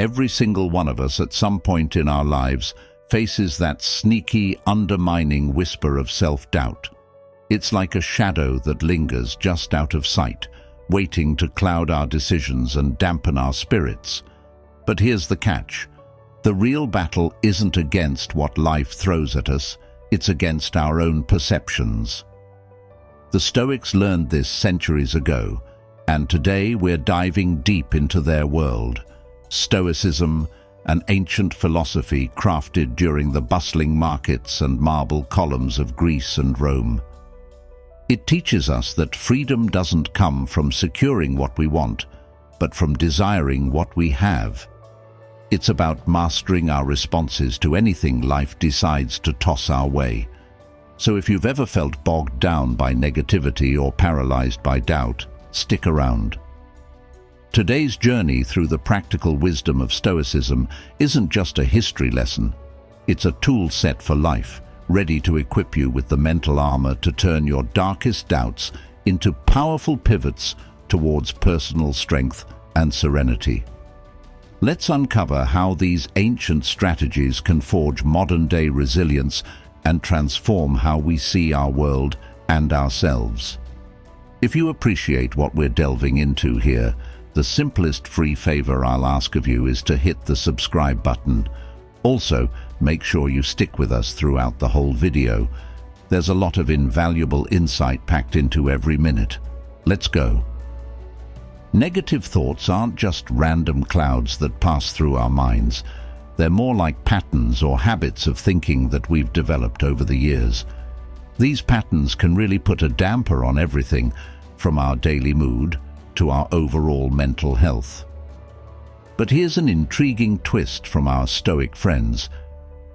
Every single one of us at some point in our lives faces that sneaky, undermining whisper of self-doubt. It's like a shadow that lingers just out of sight, waiting to cloud our decisions and dampen our spirits. But here's the catch. The real battle isn't against what life throws at us, it's against our own perceptions. The Stoics learned this centuries ago, and today we're diving deep into their world. Stoicism, an ancient philosophy crafted during the bustling markets and marble columns of Greece and Rome. It teaches us that freedom doesn't come from securing what we want, but from desiring what we have. It's about mastering our responses to anything life decides to toss our way. So if you've ever felt bogged down by negativity or paralyzed by doubt, stick around. Today's journey through the practical wisdom of Stoicism isn't just a history lesson. It's a tool set for life, ready to equip you with the mental armor to turn your darkest doubts into powerful pivots towards personal strength and serenity. Let's uncover how these ancient strategies can forge modern-day resilience and transform how we see our world and ourselves. If you appreciate what we're delving into here, the simplest free favor I'll ask of you is to hit the subscribe button. Also, make sure you stick with us throughout the whole video. There's a lot of invaluable insight packed into every minute. Let's go. Negative thoughts aren't just random clouds that pass through our minds. They're more like patterns or habits of thinking that we've developed over the years. These patterns can really put a damper on everything, from our daily mood to our overall mental health. But here's an intriguing twist from our Stoic friends.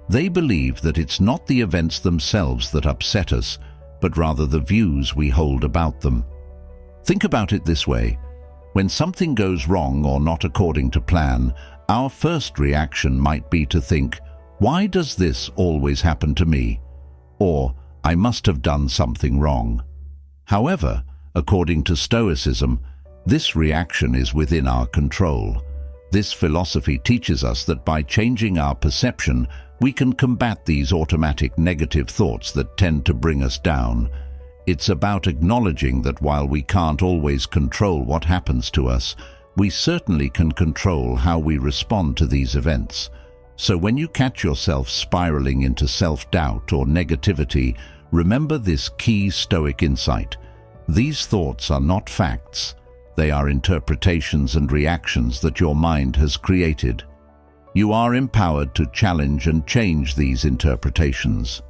They believe that it's not the events themselves that upset us, but rather the views we hold about them. Think about it this way. When something goes wrong or not according to plan, our first reaction might be to think, "Why does this always happen to me?" Or, "I must have done something wrong." However, according to Stoicism, this reaction is within our control. This philosophy teaches us that by changing our perception, we can combat these automatic negative thoughts that tend to bring us down. It's about acknowledging that while we can't always control what happens to us, we certainly can control how we respond to these events. So when you catch yourself spiraling into self-doubt or negativity, remember this key Stoic insight. These thoughts are not facts. They are interpretations and reactions that your mind has created. You are empowered to challenge and change these interpretations.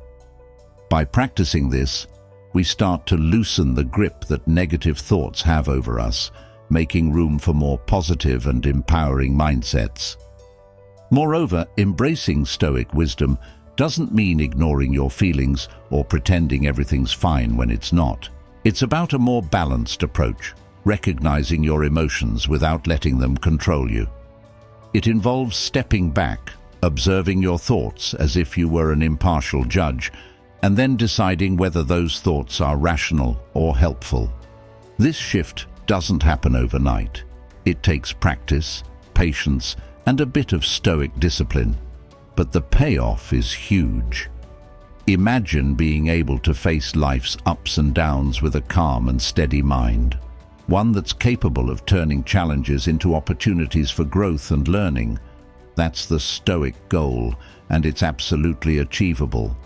By practicing this, we start to loosen the grip that negative thoughts have over us, making room for more positive and empowering mindsets. Moreover, embracing Stoic wisdom doesn't mean ignoring your feelings or pretending everything's fine when it's not. It's about a more balanced approach, recognizing your emotions without letting them control you. It involves stepping back, observing your thoughts as if you were an impartial judge, and then deciding whether those thoughts are rational or helpful. This shift doesn't happen overnight. It takes practice, patience, and a bit of Stoic discipline. But the payoff is huge. Imagine being able to face life's ups and downs with a calm and steady mind, one that's capable of turning challenges into opportunities for growth and learning. That's the Stoic goal, and it's absolutely achievable.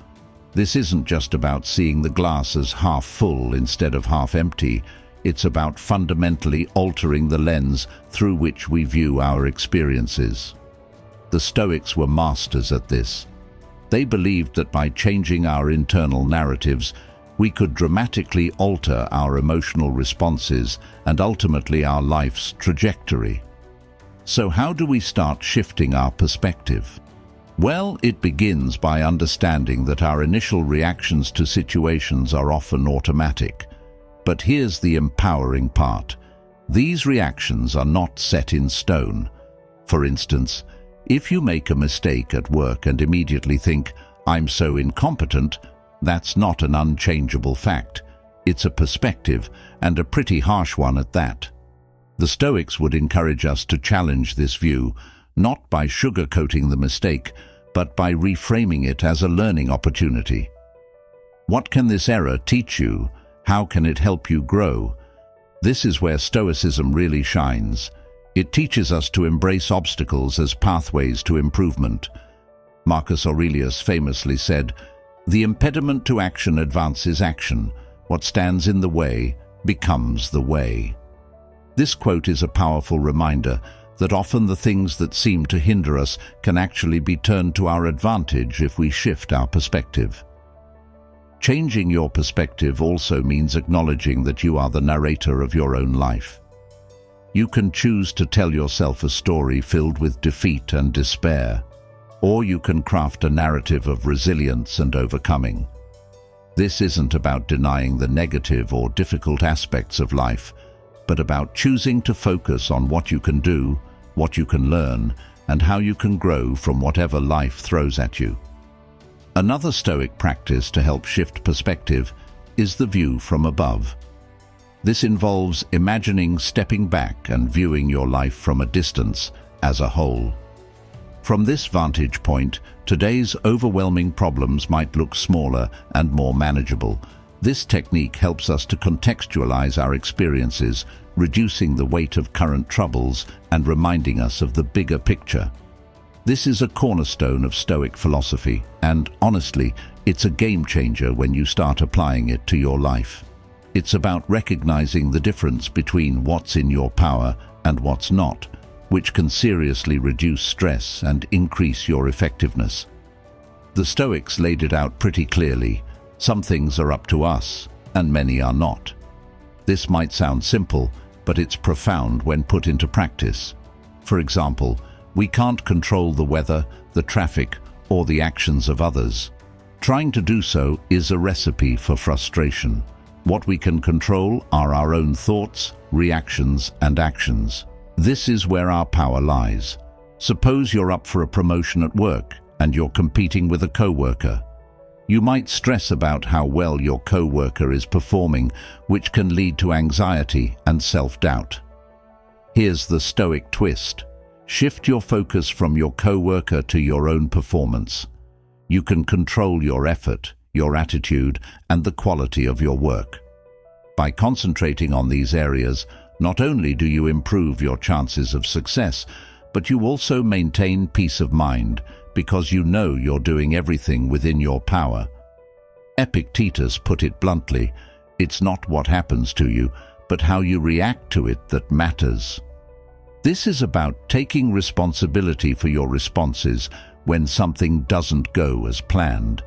This isn't just about seeing the glass as half full instead of half empty. It's about fundamentally altering the lens through which we view our experiences. The Stoics were masters at this. They believed that by changing our internal narratives, we could dramatically alter our emotional responses and ultimately our life's trajectory. So how do we start shifting our perspective? Well, it begins by understanding that our initial reactions to situations are often automatic. But here's the empowering part. These reactions are not set in stone. For instance, if you make a mistake at work and immediately think, "I'm so incompetent," that's not an unchangeable fact. It's a perspective, and a pretty harsh one at that. The Stoics would encourage us to challenge this view, not by sugarcoating the mistake, but by reframing it as a learning opportunity. What can this error teach you? How can it help you grow? This is where Stoicism really shines. It teaches us to embrace obstacles as pathways to improvement. Marcus Aurelius famously said, "The impediment to action advances action. What stands in the way becomes the way." This quote is a powerful reminder that often the things that seem to hinder us can actually be turned to our advantage if we shift our perspective. Changing your perspective also means acknowledging that you are the narrator of your own life. You can choose to tell yourself a story filled with defeat and despair, or you can craft a narrative of resilience and overcoming. This isn't about denying the negative or difficult aspects of life, but about choosing to focus on what you can do, what you can learn, and how you can grow from whatever life throws at you. Another Stoic practice to help shift perspective is the view from above. This involves imagining stepping back and viewing your life from a distance as a whole. From this vantage point, today's overwhelming problems might look smaller and more manageable. This technique helps us to contextualize our experiences, reducing the weight of current troubles and reminding us of the bigger picture. This is a cornerstone of Stoic philosophy, and honestly, it's a game changer when you start applying it to your life. It's about recognizing the difference between what's in your power and what's not, which can seriously reduce stress and increase your effectiveness. The Stoics laid it out pretty clearly. Some things are up to us, and many are not. This might sound simple, but it's profound when put into practice. For example, we can't control the weather, the traffic, or the actions of others. Trying to do so is a recipe for frustration. What we can control are our own thoughts, reactions, and actions. This is where our power lies. Suppose you're up for a promotion at work and you're competing with a coworker. You might stress about how well your coworker is performing, which can lead to anxiety and self-doubt. Here's the Stoic twist. Shift your focus from your coworker to your own performance. You can control your effort, your attitude, and the quality of your work. By concentrating on these areas, not only do you improve your chances of success, but you also maintain peace of mind because you know you're doing everything within your power. Epictetus put it bluntly, it's not what happens to you, but how you react to it that matters. This is about taking responsibility for your responses when something doesn't go as planned.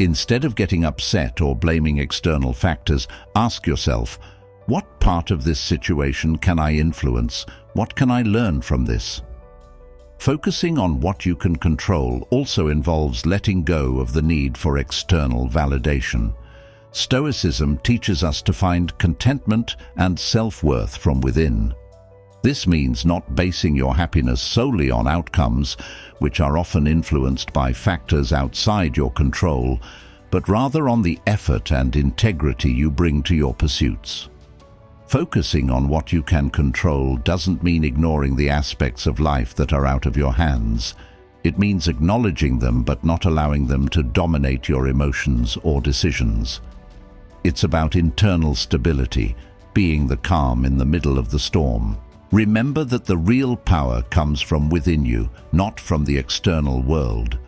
Instead of getting upset or blaming external factors, ask yourself, what part of this situation can I influence? What can I learn from this? Focusing on what you can control also involves letting go of the need for external validation. Stoicism teaches us to find contentment and self-worth from within. This means not basing your happiness solely on outcomes, which are often influenced by factors outside your control, but rather on the effort and integrity you bring to your pursuits. Focusing on what you can control doesn't mean ignoring the aspects of life that are out of your hands. It means acknowledging them but not allowing them to dominate your emotions or decisions. It's about internal stability, being the calm in the middle of the storm. Remember that the real power comes from within you, not from the external world.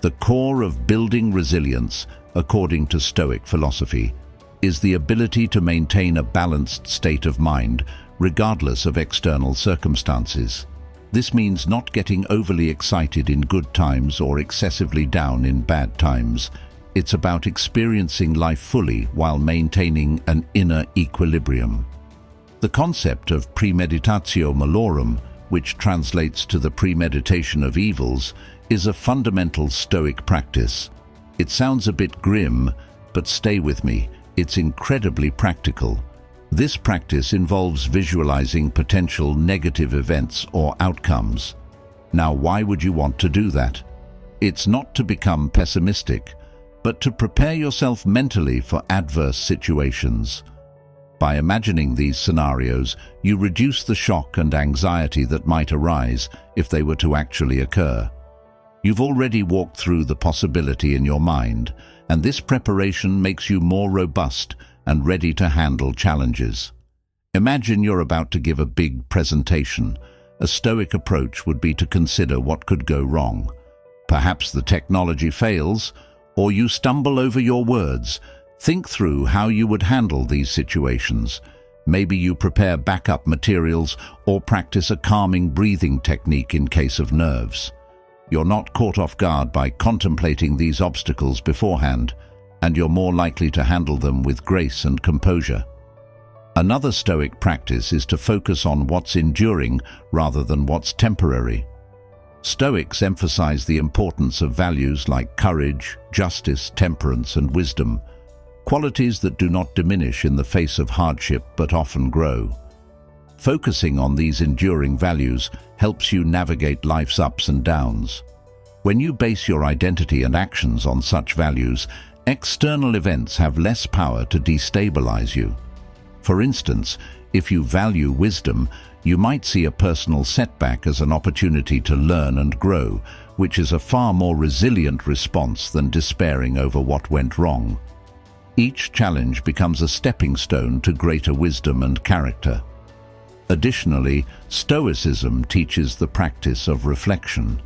The core of building resilience, according to Stoic philosophy, is the ability to maintain a balanced state of mind, regardless of external circumstances. This means not getting overly excited in good times or excessively down in bad times. It's about experiencing life fully while maintaining an inner equilibrium. The concept of premeditatio malorum, which translates to the premeditation of evils, is a fundamental Stoic practice. It sounds a bit grim, but stay with me, it's incredibly practical. This practice involves visualizing potential negative events or outcomes. Now, why would you want to do that? It's not to become pessimistic, but to prepare yourself mentally for adverse situations. By imagining these scenarios, you reduce the shock and anxiety that might arise if they were to actually occur. You've already walked through the possibility in your mind, and this preparation makes you more robust and ready to handle challenges. Imagine you're about to give a big presentation. A Stoic approach would be to consider what could go wrong. Perhaps the technology fails, or you stumble over your words. Think through how you would handle these situations. Maybe you prepare backup materials or practice a calming breathing technique in case of nerves. You're not caught off guard by contemplating these obstacles beforehand, and you're more likely to handle them with grace and composure. Another Stoic practice is to focus on what's enduring rather than what's temporary. Stoics emphasize the importance of values like courage, justice, temperance, and wisdom, qualities that do not diminish in the face of hardship but often grow. Focusing on these enduring values helps you navigate life's ups and downs. When you base your identity and actions on such values, external events have less power to destabilize you. For instance, if you value wisdom, you might see a personal setback as an opportunity to learn and grow, which is a far more resilient response than despairing over what went wrong. Each challenge becomes a stepping stone to greater wisdom and character. Additionally, Stoicism teaches the practice of reflection.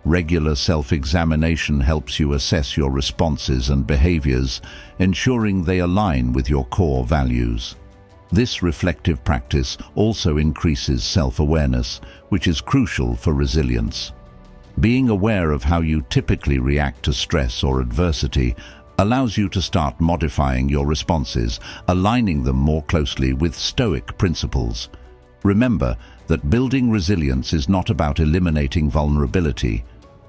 Regular self-examination helps you assess your responses and behaviors, ensuring they align with your core values. This reflective practice also increases self-awareness, which is crucial for resilience. Being aware of how you typically react to stress or adversity allows you to start modifying your responses, aligning them more closely with Stoic principles. Remember that building resilience is not about eliminating vulnerability.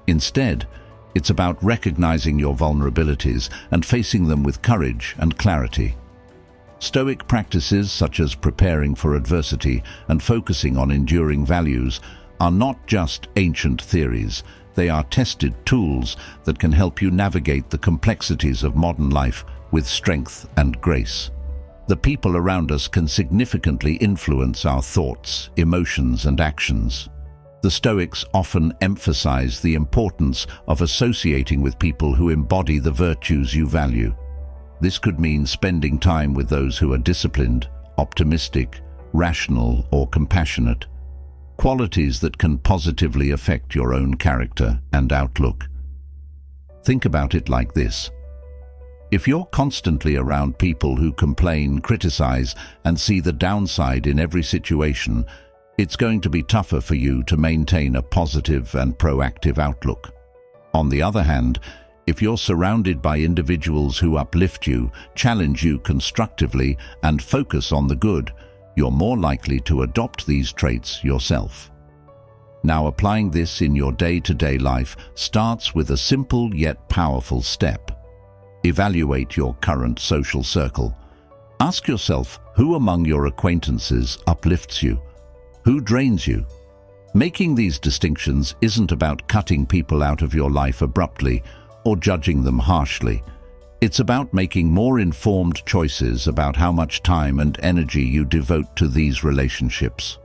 Instead, it's about recognizing your vulnerabilities and facing them with courage and clarity. Stoic practices such as preparing for adversity and focusing on enduring values are not just ancient theories. They are tested tools that can help you navigate the complexities of modern life with strength and grace. The people around us can significantly influence our thoughts, emotions, and actions. The Stoics often emphasize the importance of associating with people who embody the virtues you value. This could mean spending time with those who are disciplined, optimistic, rational, or compassionate, qualities that can positively affect your own character and outlook. Think about it like this. If you're constantly around people who complain, criticize, and see the downside in every situation, it's going to be tougher for you to maintain a positive and proactive outlook. On the other hand, if you're surrounded by individuals who uplift you, challenge you constructively, and focus on the good, you're more likely to adopt these traits yourself. Now, applying this in your day-to-day life starts with a simple yet powerful step. Evaluate your current social circle. Ask yourself, who among your acquaintances uplifts you? Who drains you? Making these distinctions isn't about cutting people out of your life abruptly or judging them harshly. It's about making more informed choices about how much time and energy you devote to these relationships.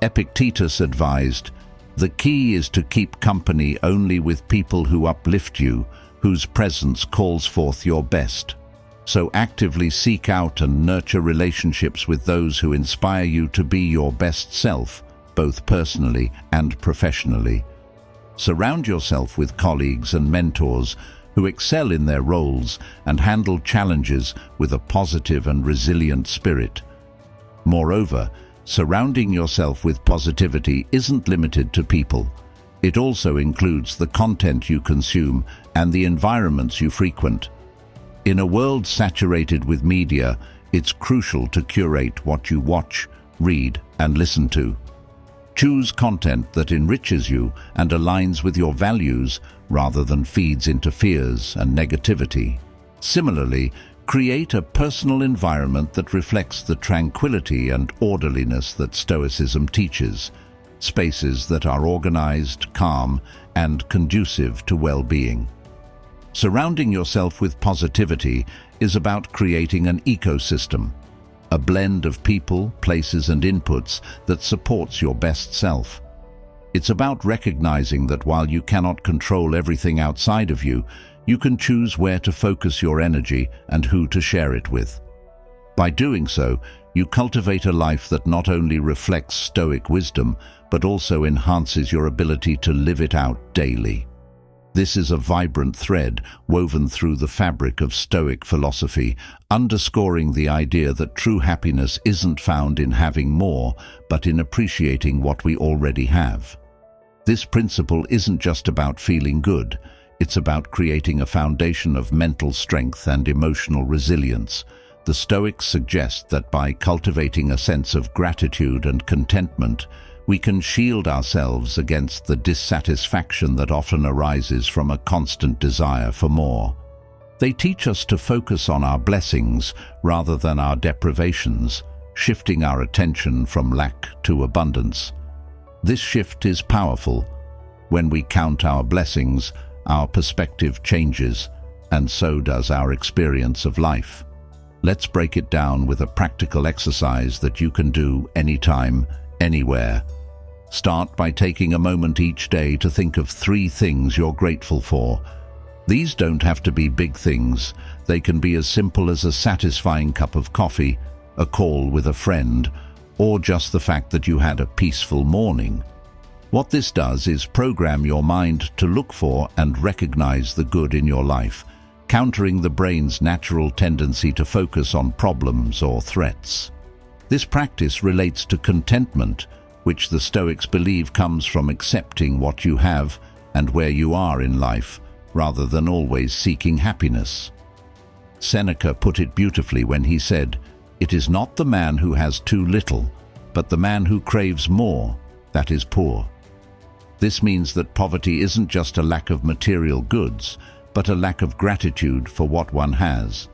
Epictetus advised, "The key is to keep company only with people who uplift you, whose presence calls forth your best." So actively seek out and nurture relationships with those who inspire you to be your best self, both personally and professionally. Surround yourself with colleagues and mentors who excel in their roles and handle challenges with a positive and resilient spirit. Moreover, surrounding yourself with positivity isn't limited to people. It also includes the content you consume and the environments you frequent. In a world saturated with media, it's crucial to curate what you watch, read, and listen to. Choose content that enriches you and aligns with your values rather than feeds into fears and negativity. Similarly, create a personal environment that reflects the tranquility and orderliness that Stoicism teaches, spaces that are organized, calm, and conducive to well-being. Surrounding yourself with positivity is about creating an ecosystem. a blend of people, places, and inputs that supports your best self. It's about recognizing that while you cannot control everything outside of you, you can choose where to focus your energy and who to share it with. By doing so, you cultivate a life that not only reflects Stoic wisdom, but also enhances your ability to live it out daily. This is a vibrant thread woven through the fabric of Stoic philosophy, underscoring the idea that true happiness isn't found in having more, but in appreciating what we already have. This principle isn't just about feeling good, it's about creating a foundation of mental strength and emotional resilience. The Stoics suggest that by cultivating a sense of gratitude and contentment, we can shield ourselves against the dissatisfaction that often arises from a constant desire for more. They teach us to focus on our blessings rather than our deprivations, shifting our attention from lack to abundance. This shift is powerful. When we count our blessings, our perspective changes, and so does our experience of life. Let's break it down with a practical exercise that you can do anytime, anywhere. Start by taking a moment each day to think of 3 things you're grateful for. These don't have to be big things. They can be as simple as a satisfying cup of coffee, a call with a friend, or just the fact that you had a peaceful morning. What this does is program your mind to look for and recognize the good in your life, countering the brain's natural tendency to focus on problems or threats. This practice relates to contentment, which the Stoics believe comes from accepting what you have and where you are in life, rather than always seeking happiness. Seneca put it beautifully when he said, "It is not the man who has too little, but the man who craves more, that is poor." This means that poverty isn't just a lack of material goods, but a lack of gratitude for what one has.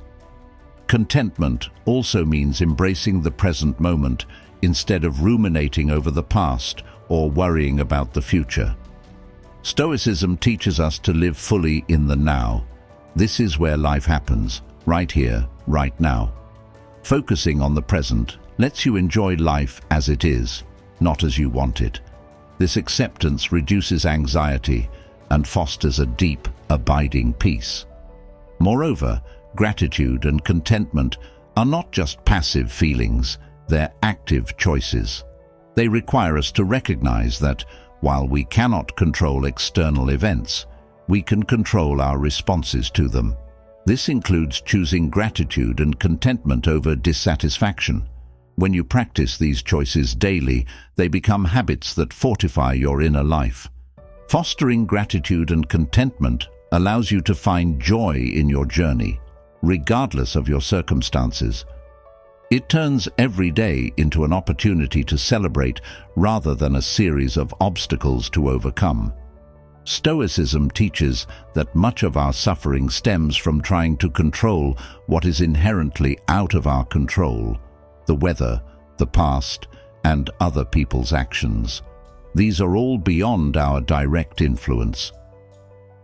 Contentment also means embracing the present moment instead of ruminating over the past or worrying about the future. Stoicism teaches us to live fully in the now. This is where life happens, right here, right now. Focusing on the present lets you enjoy life as it is, not as you want it. This acceptance reduces anxiety and fosters a deep, abiding peace. Moreover, gratitude and contentment are not just passive feelings, they're active choices. They require us to recognize that, while we cannot control external events, we can control our responses to them. This includes choosing gratitude and contentment over dissatisfaction. When you practice these choices daily, they become habits that fortify your inner life. Fostering gratitude and contentment allows you to find joy in your journey, regardless of your circumstances. It turns every day into an opportunity to celebrate rather than a series of obstacles to overcome. Stoicism teaches that much of our suffering stems from trying to control what is inherently out of our control: the weather, the past, and other people's actions. These are all beyond our direct influence.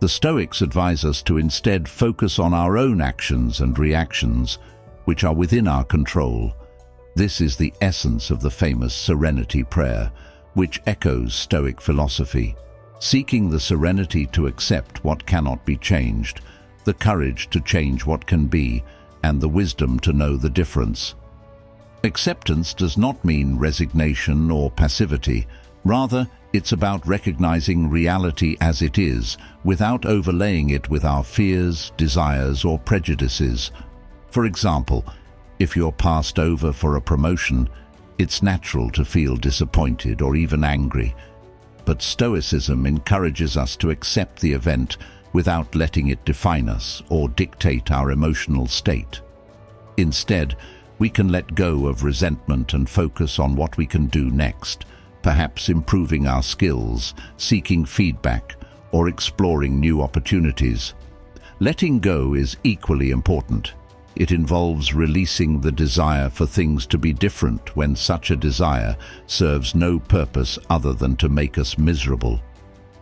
The Stoics advise us to instead focus on our own actions and reactions, which are within our control. This is the essence of the famous Serenity Prayer, which echoes Stoic philosophy, seeking the serenity to accept what cannot be changed, the courage to change what can be, and the wisdom to know the difference. Acceptance does not mean resignation or passivity. Rather, it's about recognizing reality as it is, without overlaying it with our fears, desires, or prejudices. For example, if you're passed over for a promotion, it's natural to feel disappointed or even angry. But Stoicism encourages us to accept the event without letting it define us or dictate our emotional state. Instead, we can let go of resentment and focus on what we can do next, perhaps improving our skills, seeking feedback, or exploring new opportunities. Letting go is equally important. It involves releasing the desire for things to be different when such a desire serves no purpose other than to make us miserable.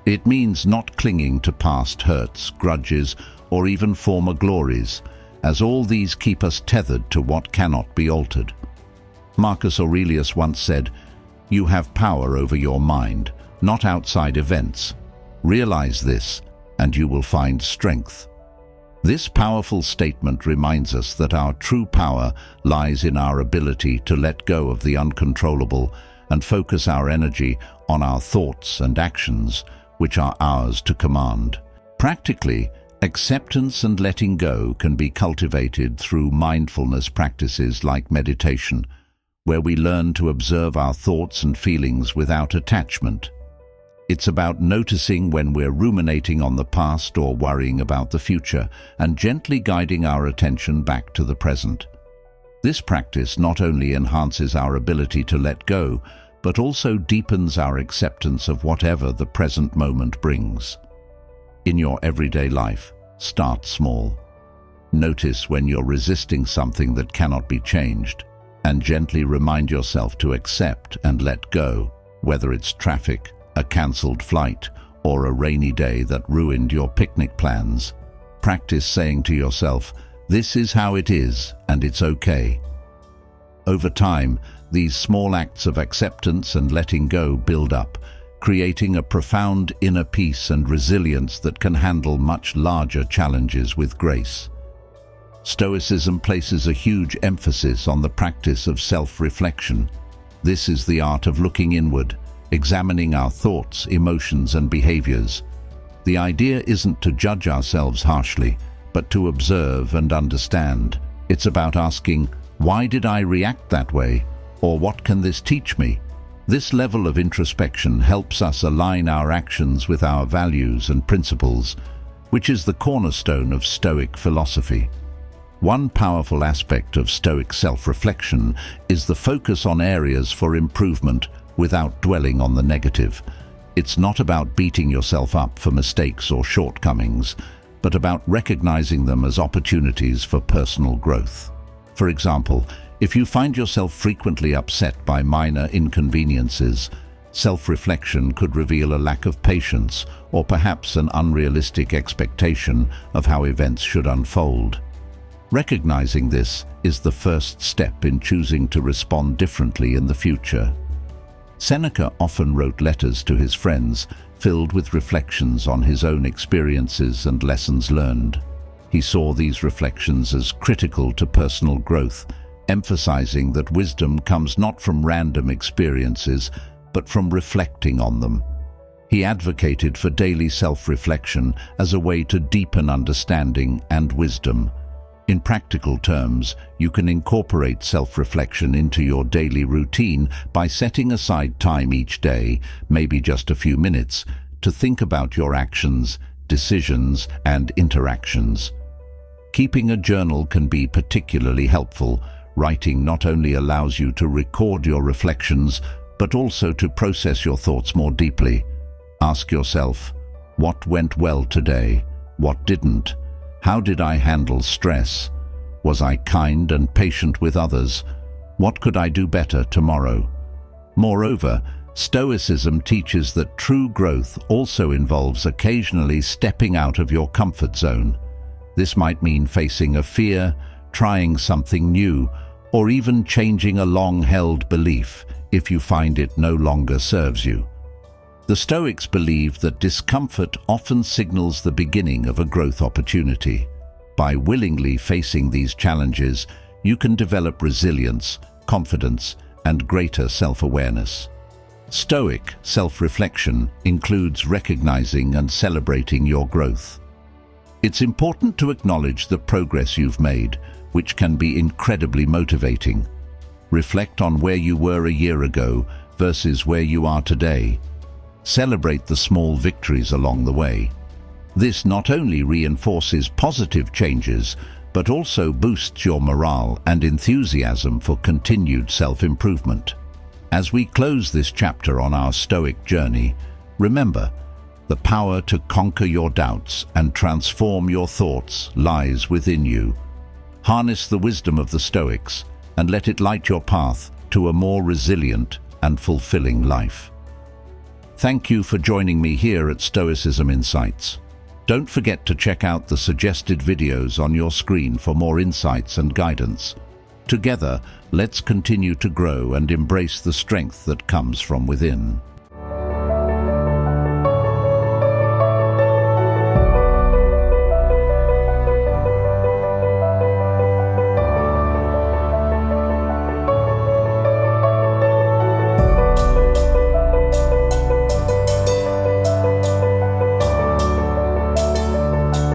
It means not clinging to past hurts, grudges, or even former glories, as all these keep us tethered to what cannot be altered. Marcus Aurelius once said, "You have power over your mind, not outside events. Realize this, and you will find strength." This powerful statement reminds us that our true power lies in our ability to let go of the uncontrollable and focus our energy on our thoughts and actions, which are ours to command. Practically, acceptance and letting go can be cultivated through mindfulness practices like meditation, where we learn to observe our thoughts and feelings without attachment. It's about noticing when we're ruminating on the past or worrying about the future, and gently guiding our attention back to the present. This practice not only enhances our ability to let go, but also deepens our acceptance of whatever the present moment brings. In your everyday life, start small. Notice when you're resisting something that cannot be changed, and gently remind yourself to accept and let go, whether it's traffic, a cancelled flight, or a rainy day that ruined your picnic plans. Practice saying to yourself, "This is how it is, and it's okay." Over time, these small acts of acceptance and letting go build up, creating a profound inner peace and resilience that can handle much larger challenges with grace. Stoicism places a huge emphasis on the practice of self-reflection. This is the art of looking inward, examining our thoughts, emotions, and behaviors. The idea isn't to judge ourselves harshly, but to observe and understand. It's about asking, "Why did I react that way?" or "What can this teach me?" This level of introspection helps us align our actions with our values and principles, which is the cornerstone of Stoic philosophy. One powerful aspect of Stoic self-reflection is the focus on areas for improvement without dwelling on the negative. It's not about beating yourself up for mistakes or shortcomings, but about recognizing them as opportunities for personal growth. For example, if you find yourself frequently upset by minor inconveniences, self-reflection could reveal a lack of patience or perhaps an unrealistic expectation of how events should unfold. Recognizing this is the first step in choosing to respond differently in the future. Seneca often wrote letters to his friends, filled with reflections on his own experiences and lessons learned. He saw these reflections as critical to personal growth, emphasizing that wisdom comes not from random experiences, but from reflecting on them. He advocated for daily self-reflection as a way to deepen understanding and wisdom. In practical terms, you can incorporate self-reflection into your daily routine by setting aside time each day, maybe just a few minutes, to think about your actions, decisions, and interactions. Keeping a journal can be particularly helpful. Writing not only allows you to record your reflections, but also to process your thoughts more deeply. Ask yourself, what went well today? What didn't? How did I handle stress? Was I kind and patient with others? What could I do better tomorrow? Moreover, Stoicism teaches that true growth also involves occasionally stepping out of your comfort zone. This might mean facing a fear, trying something new, or even changing a long-held belief if you find it no longer serves you. The Stoics believe that discomfort often signals the beginning of a growth opportunity. By willingly facing these challenges, you can develop resilience, confidence, and greater self-awareness. Stoic self-reflection includes recognizing and celebrating your growth. It's important to acknowledge the progress you've made, which can be incredibly motivating. Reflect on where you were a year ago versus where you are today. Celebrate the small victories along the way. This not only reinforces positive changes, but also boosts your morale and enthusiasm for continued self-improvement. As we close this chapter on our Stoic journey, remember, the power to conquer your doubts and transform your thoughts lies within you. Harness the wisdom of the Stoics and let it light your path to a more resilient and fulfilling life. Thank you for joining me here at Stoicism Insights. Don't forget to check out the suggested videos on your screen for more insights and guidance. Together, let's continue to grow and embrace the strength that comes from within.